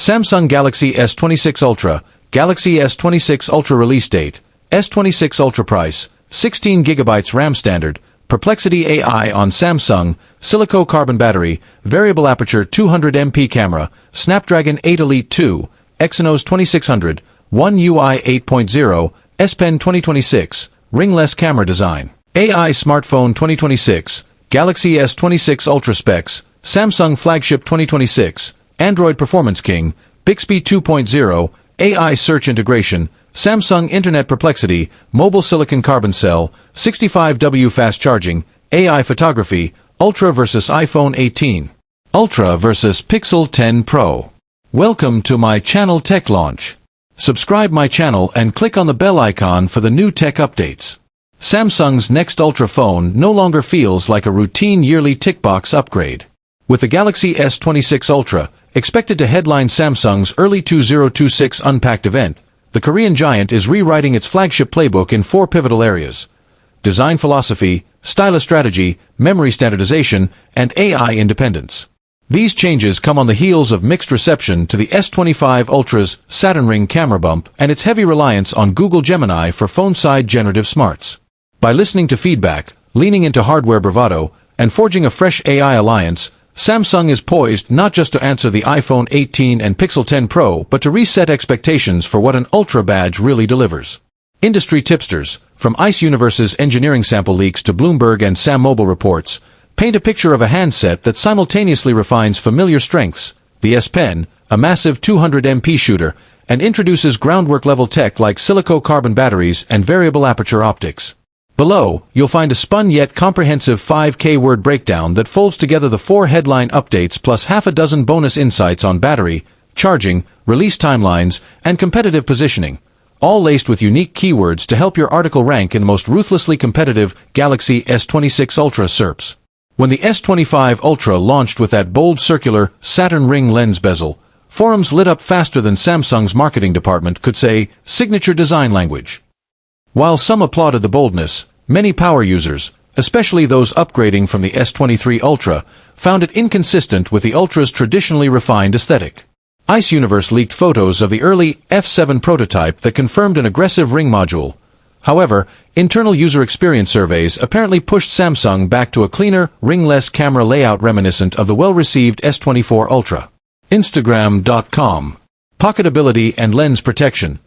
Samsung Galaxy S26 Ultra, Galaxy S26 Ultra release date, S26 Ultra price, 16GB RAM standard, Perplexity AI on Samsung, Silico carbon battery, variable aperture 200MP camera, Snapdragon 8 Elite 2, Exynos 2600, One UI 8.0, S Pen 2026, ringless camera design. AI smartphone 2026, Galaxy S26 Ultra specs, Samsung flagship 2026, Android Performance King, Bixby 2.0, AI search integration, Samsung Internet Perplexity, mobile silicon carbon cell, 65W fast charging, AI photography, Ultra versus iPhone 18. Ultra versus Pixel 10 Pro. Welcome to my channel Tech Launch. Subscribe my channel and click on the bell icon for the new tech updates. Samsung's next Ultra phone no longer feels like a routine yearly tick box upgrade. With the Galaxy S26 Ultra, expected to headline Samsung's early 2026 Unpacked event, the Korean giant is rewriting its flagship playbook in 4 pivotal areas: design philosophy, stylus strategy, memory standardization, and AI independence. These changes come on the heels of mixed reception to the S25 Ultra's Saturn ring camera bump and its heavy reliance on Google Gemini for phone-side generative smarts. By listening to feedback, leaning into hardware bravado, and forging a fresh AI alliance, Samsung is poised not just to answer the iPhone 18 and Pixel 10 Pro, but to reset expectations for what an Ultra badge really delivers. Industry tipsters, from ICE Universe's engineering sample leaks to Bloomberg and Sam Mobile reports, paint a picture of a handset that simultaneously refines familiar strengths, the S Pen, a massive 200MP shooter, and introduces groundwork-level tech like Silico carbon batteries and variable aperture optics. Below, you'll find a spun yet comprehensive 5K word breakdown that folds together the 4 headline updates plus half a dozen bonus insights on battery, charging, release timelines, and competitive positioning, all laced with unique keywords to help your article rank in the most ruthlessly competitive Galaxy S26 Ultra SERPs. When the S25 Ultra launched with that bold circular Saturn ring lens bezel, forums lit up faster than Samsung's marketing department could say signature design language. While some applauded the boldness, many power users, especially those upgrading from the S23 Ultra, found it inconsistent with the Ultra's traditionally refined aesthetic. ICE Universe leaked photos of the early F7 prototype that confirmed an aggressive ring module. However, internal user experience surveys apparently pushed Samsung back to a cleaner, ringless camera layout reminiscent of the well-received S24 Ultra. Instagram.com. Pocketability and lens protection.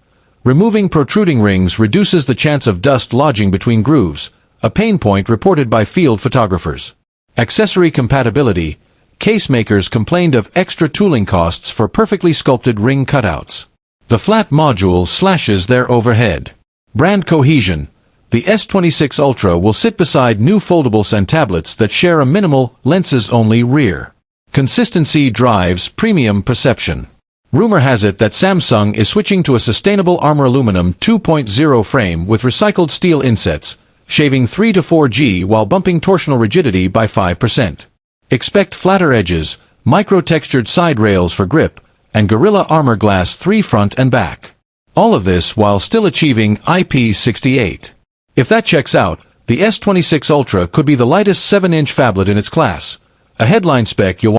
Removing protruding rings reduces the chance of dust lodging between grooves, a pain point reported by field photographers. Accessory compatibility. Case makers complained of extra tooling costs for perfectly sculpted ring cutouts. The flat module slashes their overhead. Brand cohesion. The S26 Ultra will sit beside new foldables and tablets that share a minimal, lenses-only rear. Consistency drives premium perception. Rumor has it that Samsung is switching to a sustainable Armor Aluminum 2.0 frame with recycled steel insets, shaving 3 to 4G while bumping torsional rigidity by 5%. Expect flatter edges, micro-textured side rails for grip, and Gorilla Armor Glass 3 front and back. All of this while still achieving IP68. If that checks out, the S26 Ultra could be the lightest 7-inch phablet in its class, a headline spec you'll